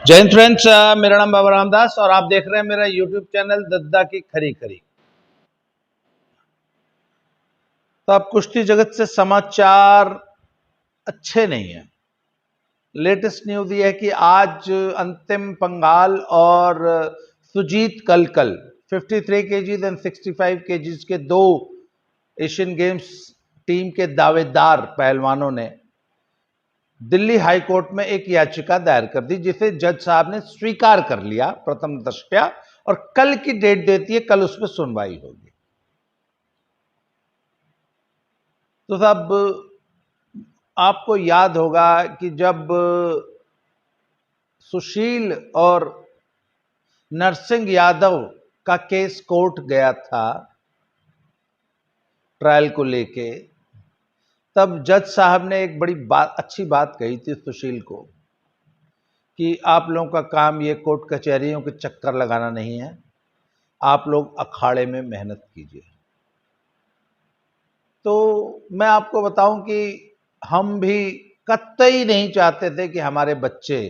जय हिंद फ्रेंड्स, मेरा नाम बाबा रामदास और आप देख रहे हैं मेरा यूट्यूब चैनल दद्दा की खरी खरी। तो अब कुश्ती जगत से समाचार अच्छे नहीं है। लेटेस्ट न्यूज ये है कि आज अंतिम पंघाल और सुजीत कलकल 53 केजीज एंड 65 केजीज के दो एशियन गेम्स टीम के दावेदार पहलवानों ने दिल्ली हाई कोर्ट में एक याचिका दायर कर दी, जिसे जज साहब ने स्वीकार कर लिया प्रथम दृष्टया, और कल की डेट देती है, कल उस पर सुनवाई होगी। तो साहब, आपको याद होगा कि जब सुशील और नरसिंह यादव का केस कोर्ट गया था ट्रायल को लेके, तब जज साहब ने एक बड़ी अच्छी बात कही थी सुशील को कि आप लोगों का काम ये कोर्ट कचहरियों के चक्कर लगाना नहीं है, आप लोग अखाड़े में मेहनत कीजिए। तो मैं आपको बताऊं कि हम भी कतई नहीं चाहते थे कि हमारे बच्चे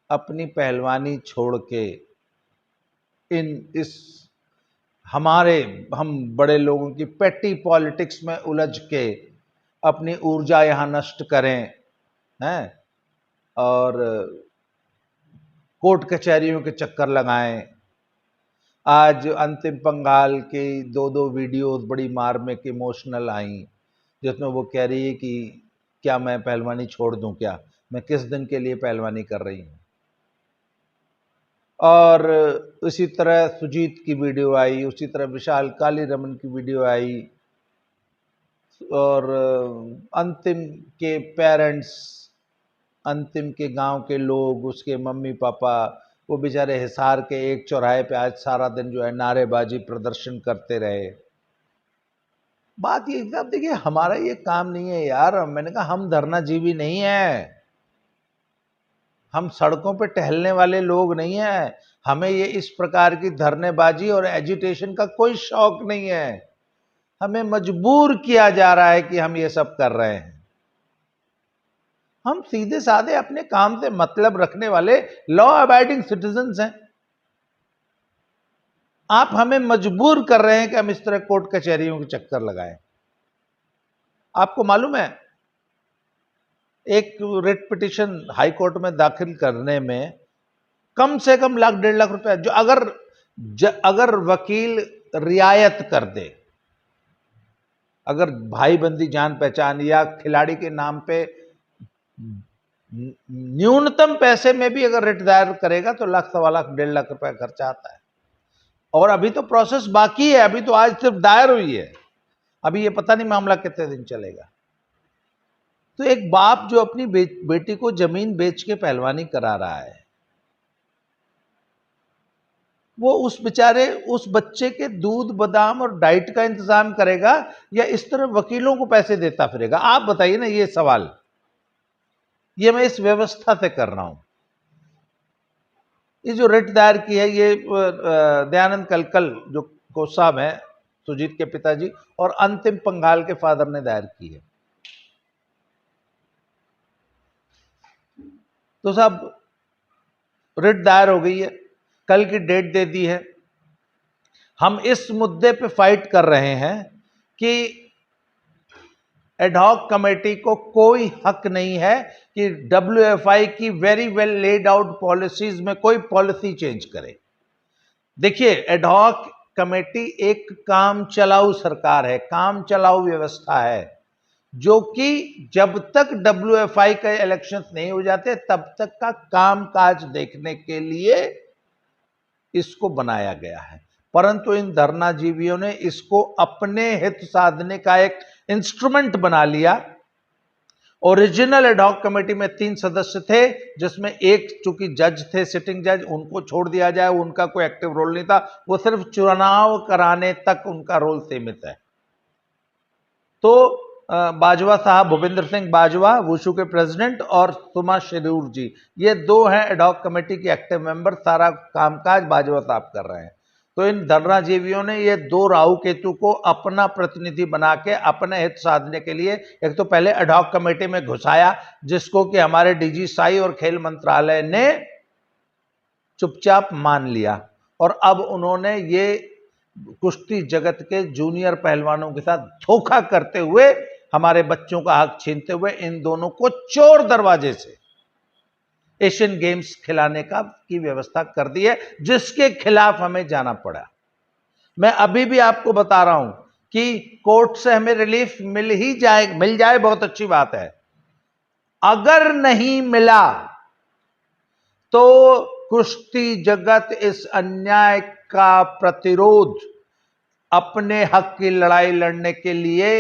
अपनी पहलवानी छोड़ के हम बड़े लोगों की पेटी पॉलिटिक्स में उलझ के अपनी ऊर्जा यहां नष्ट करें, हैं, और कोर्ट कचहरियों के चक्कर लगाएं। आज अंतिम पंघाल की दो वीडियोस बड़ी मार्मिक इमोशनल आई, जिसमें वो कह रही है कि क्या मैं पहलवानी छोड़ दूं, क्या मैं किस दिन के लिए पहलवानी कर रही हूं। और उसी तरह सुजीत की वीडियो आई, उसी तरह विशाल काली रमन की वीडियो आई, और अंतिम के पेरेंट्स, अंतिम के गांव के लोग, उसके मम्मी पापा, वो बेचारे हिसार के एक चौराहे पे आज सारा दिन जो है नारेबाजी प्रदर्शन करते रहे। बात ये साहब, देखिए, हमारा ये काम नहीं है यार। मैंने कहा हम धरनाजीवी नहीं है, हम सड़कों पे टहलने वाले लोग नहीं हैं। हमें ये इस प्रकार की धरनेबाजी और एजिटेशन का कोई शौक नहीं है। हमें मजबूर किया जा रहा है कि हम ये सब कर रहे हैं। हम सीधे साधे अपने काम से मतलब रखने वाले लॉ अबाइडिंग सिटीजन्स हैं। आप हमें मजबूर कर रहे हैं कि हम इस तरह कोर्ट कचहरियों के चक्कर लगाएं। आपको मालूम है, एक रिट पिटीशन हाई कोर्ट में दाखिल करने में कम से कम लाख 1.5 लाख रुपए, जो अगर वकील रियायत कर दे, अगर भाई बंदी जान पहचान या खिलाड़ी के नाम पे न्यूनतम पैसे में भी अगर रिट दायर करेगा तो लाख, सवा लाख, 1.5 लाख रुपए खर्चा आता है। और अभी तो प्रोसेस बाकी है, अभी तो आज सिर्फ दायर हुई है, अभी ये पता नहीं मामला कितने दिन चलेगा। तो एक बाप जो अपनी बेटी को जमीन बेच के पहलवानी करा रहा है, वो उस बच्चे के दूध बादाम और डाइट का इंतजाम करेगा या इस तरह वकीलों को पैसे देता फिरेगा? आप बताइए ना, ये सवाल ये मैं इस व्यवस्था से कर रहा हूं। ये जो रिट दायर की है, ये दयानंद कलकल जो कोच साहब हैं, सुजीत के पिताजी, और अंतिम पंघाल के फादर ने दायर की है। तो साहब, रिट दायर हो गई है, कल की डेट दे दी है। हम इस मुद्दे पे फाइट कर रहे हैं कि एडहॉक कमेटी को कोई हक नहीं है कि डब्ल्यूएफआई की very well laid out policies में कोई पॉलिसी चेंज करे। देखिए, एडहॉक कमेटी एक काम चलाऊ सरकार है, काम चलाऊ व्यवस्था है, जो कि जब तक डब्ल्यूएफआई के इलेक्शंस नहीं हो जाते तब तक का कामकाज देखने के लिए इसको बनाया गया है। परंतु इन धरनाजीवियों ने इसको अपने हित साधने का एक इंस्ट्रूमेंट बना लिया। ओरिजिनल एडहॉक कमेटी में 3 सदस्य थे, जिसमें एक चूंकि जज थे, सिटिंग जज, उनको छोड़ दिया जाए, उनका कोई एक्टिव रोल नहीं था, वो सिर्फ चुनाव कराने तक उनका रोल सीमित है। तो बाजवा साहब, भूपेंद्र सिंह बाजवा, वुशु के प्रेसिडेंट, और सुमा शेरूर जी, ये 2 हैं एडहॉक कमेटी के एक्टिव मेंबर। सारा कामकाज बाजवा साहब कर रहे हैं। तो इन धर्नाजीवियों ने ये दो राहु केतु को अपना प्रतिनिधि बना के अपने हित साधने के लिए एक तो पहले एडहॉक कमेटी में घुसाया, जिसको कि हमारे डीजी साई और खेल मंत्रालय ने चुपचाप मान लिया, और अब उन्होंने ये कुश्ती जगत के जूनियर पहलवानों के साथ धोखा करते हुए हमारे बच्चों का हक छीनते हुए इन दोनों को चोर दरवाजे से एशियन गेम्स खिलाने की व्यवस्था कर दी है, जिसके खिलाफ हमें जाना पड़ा। मैं अभी भी आपको बता रहा हूं कि कोर्ट से हमें रिलीफ मिल जाए बहुत अच्छी बात है। अगर नहीं मिला तो कुश्ती जगत इस अन्याय का प्रतिरोध अपने हक की लड़ाई लड़ने के लिए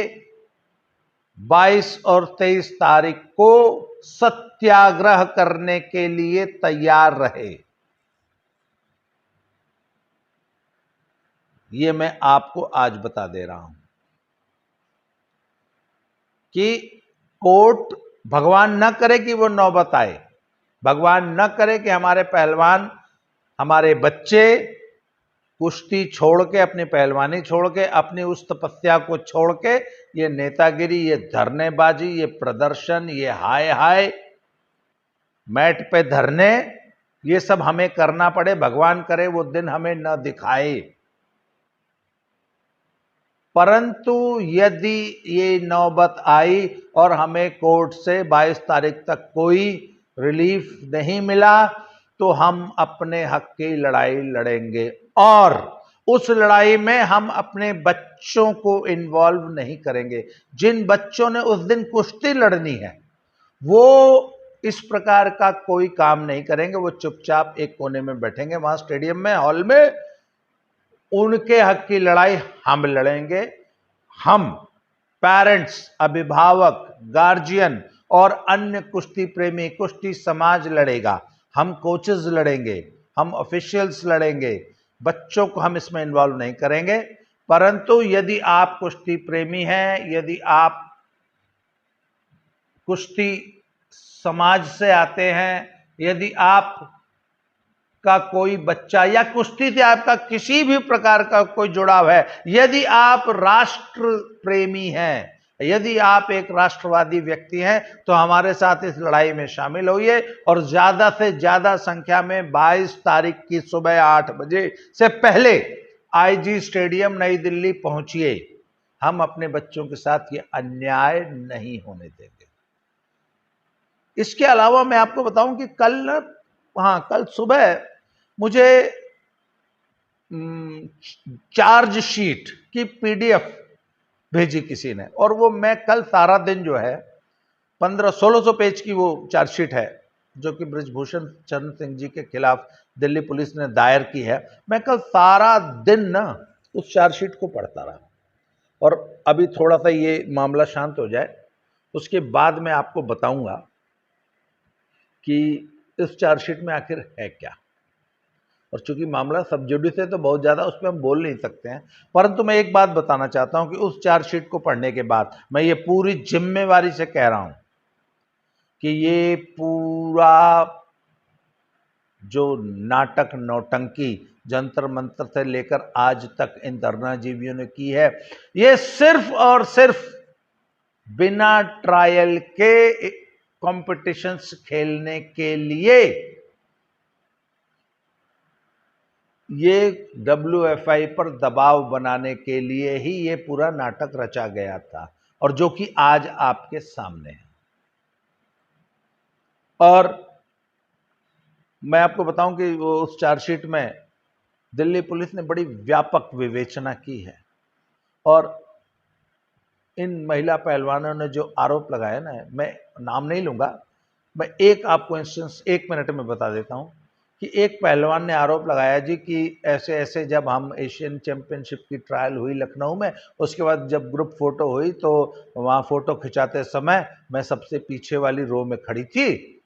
22 और 23 तारीख को सत्याग्रह करने के लिए तैयार रहे। यह मैं आपको आज बता दे रहा हूं कि कोर्ट, भगवान न करे कि वो नौबत आए, भगवान न करे कि हमारे पहलवान, हमारे बच्चे कुश्ती छोड़ के, अपनी पहलवानी छोड़ के, अपनी उस तपस्या को छोड़ के ये नेतागिरी, ये धरनेबाजी, ये प्रदर्शन, ये हाय हाय मैट पे धरने, ये सब हमें करना पड़े। भगवान करे वो दिन हमें न दिखाए, परंतु यदि ये नौबत आई और हमें कोर्ट से 22 तारीख तक कोई रिलीफ नहीं मिला तो हम अपने हक की लड़ाई लड़ेंगे, और उस लड़ाई में हम अपने बच्चों को इन्वॉल्व नहीं करेंगे। जिन बच्चों ने उस दिन कुश्ती लड़नी है वो इस प्रकार का कोई काम नहीं करेंगे, वो चुपचाप एक कोने में बैठेंगे वहां स्टेडियम में, हॉल में। उनके हक की लड़ाई हम लड़ेंगे। हम पेरेंट्स, अभिभावक, गार्जियन और अन्य कुश्ती प्रेमी, कुश्ती समाज लड़ेगा। हम कोचेस लड़ेंगे, हम ऑफिशियल्स लड़ेंगे, बच्चों को हम इसमें इन्वॉल्व नहीं करेंगे। परंतु यदि आप कुश्ती प्रेमी हैं, यदि आप कुश्ती समाज से आते हैं, यदि आप का कोई बच्चा या कुश्ती से आपका किसी भी प्रकार का कोई जुड़ाव है, यदि आप राष्ट्र प्रेमी हैं, यदि आप एक राष्ट्रवादी व्यक्ति हैं, तो हमारे साथ इस लड़ाई में शामिल होइए और ज्यादा से ज्यादा संख्या में 22 तारीख की सुबह 8 बजे से पहले आईजी स्टेडियम नई दिल्ली पहुंचिए। हम अपने बच्चों के साथ ये अन्याय नहीं होने देंगे। इसके अलावा मैं आपको बताऊं कि कल सुबह मुझे चार्जशीट की पीडीएफ भेजी किसी ने, और वो मैं कल सारा दिन जो है 1500-1600 पेज की वो चार्जशीट है जो कि बृजभूषण चरण सिंह जी के खिलाफ दिल्ली पुलिस ने दायर की है। मैं कल सारा दिन ना उस चार्जशीट को पढ़ता रहा, और अभी थोड़ा सा ये मामला शांत हो जाए उसके बाद मैं आपको बताऊंगा कि इस चार्जशीट में आखिर है क्या। और चूंकि मामला सब जुडिस है तो बहुत ज़्यादा उस पर हम बोल नहीं सकते हैं, परंतु मैं एक बात बताना चाहता हूं कि उस चार्जशीट को पढ़ने के बाद मैं ये पूरी जिम्मेवारी से कह रहा हूं कि ये पूरा जो नाटक, नौटंकी जंतर मंतर से लेकर आज तक इन धरनाजीवियों ने की है, ये सिर्फ और सिर्फ बिना ट्रायल के कॉम्पिटिशन्स खेलने के लिए ये WFI पर दबाव बनाने के लिए ही ये पूरा नाटक रचा गया था, और जो कि आज आपके सामने है। और मैं आपको बताऊं कि वो उस चार्जशीट में दिल्ली पुलिस ने बड़ी व्यापक विवेचना की है, और इन महिला पहलवानों ने जो आरोप लगाया ना, मैं नाम नहीं लूंगा, मैं एक आपको इंस्टेंस 1 मिनट में बता देता हूं कि एक पहलवान ने आरोप लगाया जी कि ऐसे ऐसे जब हम एशियन चैंपियनशिप की ट्रायल हुई लखनऊ में, उसके बाद जब ग्रुप फोटो हुई तो वहाँ फोटो खिंचाते समय मैं सबसे पीछे वाली रो में खड़ी थी,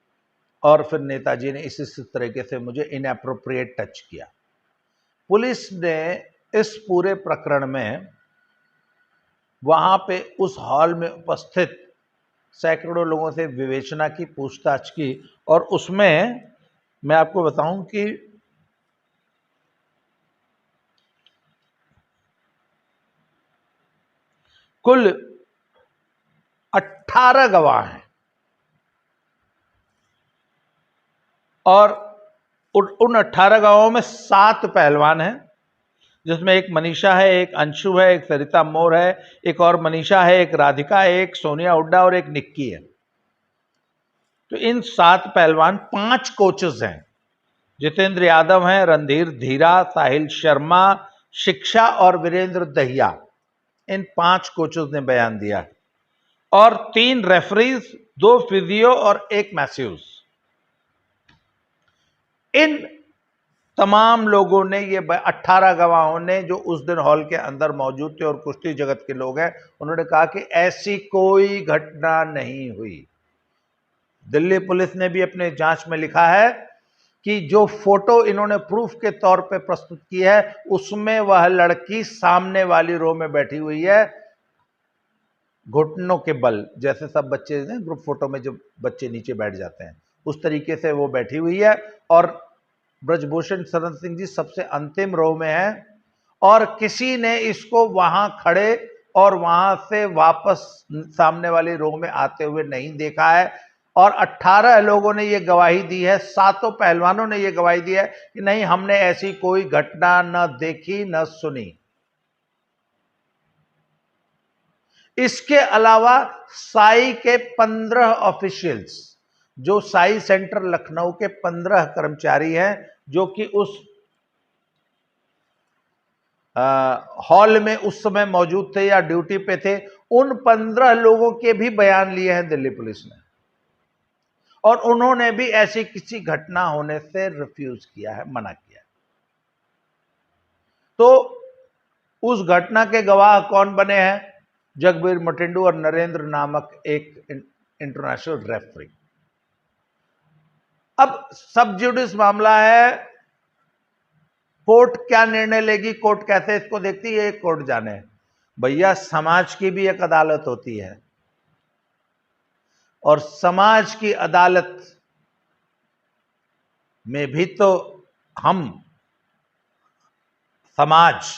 और फिर नेताजी ने इस तरीके से मुझे इनएप्रोप्रिएट टच किया। पुलिस ने इस पूरे प्रकरण में वहाँ पे उस हॉल में उपस्थित सैकड़ों लोगों से विवेचना की, पूछताछ की, और उसमें मैं आपको बताऊं कि कुल 18 गवाह हैं और उन 18 गवाहों में 7 पहलवान हैं, जिसमें एक मनीषा है, एक अंशु है, एक सरिता मोर है, एक और मनीषा है, एक राधिका है, एक सोनिया हुड्डा और एक निक्की है। तो इन 7 पहलवान 5 कोचेस हैं, जितेंद्र यादव हैं, रणधीर धीरा, साहिल शर्मा, शिक्षा और वीरेंद्र दहिया। इन 5 कोचेस ने बयान दिया और 3 रेफरीज, 2 फिजियो और 1 मैस्यूज। इन तमाम लोगों ने, ये 18 गवाहों ने जो उस दिन हॉल के अंदर मौजूद थे और कुश्ती जगत के लोग हैं, उन्होंने कहा कि ऐसी कोई घटना नहीं हुई। दिल्ली पुलिस ने भी अपने जांच में लिखा है कि जो फोटो इन्होंने प्रूफ के तौर पे प्रस्तुत की है, उसमें वह लड़की सामने वाली रो में बैठी हुई है, घुटनों के बल, जैसे सब बच्चे ग्रुप फोटो में जब बच्चे नीचे बैठ जाते हैं उस तरीके से वो बैठी हुई है। और ब्रजभूषण शरण सिंह जी सबसे अंतिम रो में है और किसी ने इसको वहां खड़े और वहां से वापस सामने वाली रो में आते हुए नहीं देखा है। और 18 लोगों ने यह गवाही दी है, 7 पहलवानों ने यह गवाही दी है कि नहीं, हमने ऐसी कोई घटना न देखी न सुनी। इसके अलावा साई के 15 ऑफिशियल्स, जो साई सेंटर लखनऊ के 15 कर्मचारी हैं जो कि उस हॉल में उस समय मौजूद थे या ड्यूटी पे थे, उन 15 लोगों के भी बयान लिए हैं दिल्ली पुलिस ने और उन्होंने भी ऐसी किसी घटना होने से रिफ्यूज किया है, मना किया। तो उस घटना के गवाह कौन बने हैं? जगबीर मटिंडू और नरेंद्र नामक एक इंटरनेशनल रेफरी। अब सब जुडिस मामला है, कोर्ट क्या निर्णय लेगी, कोर्ट कैसे इसको देखती है, कोर्ट जाने। भैया, समाज की भी एक अदालत होती है और समाज की अदालत में भी तो हम समाज,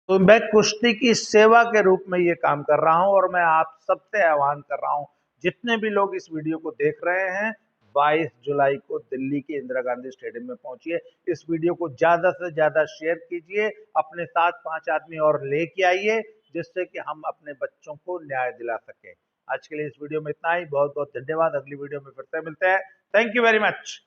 तो मैं कुश्ती की सेवा के रूप में ये काम कर रहा हूं और मैं आप सबसे आह्वान कर रहा हूं, जितने भी लोग इस वीडियो को देख रहे हैं, 22 जुलाई को दिल्ली के इंदिरा गांधी स्टेडियम में पहुंचिए। इस वीडियो को ज्यादा से ज्यादा शेयर कीजिए, अपने साथ 5 आदमी और लेके आइए, जिससे कि हम अपने बच्चों को न्याय दिला सके। आज के लिए इस वीडियो में इतना ही। बहुत बहुत धन्यवाद। अगली वीडियो में फिर से मिलते हैं। Thank you very much.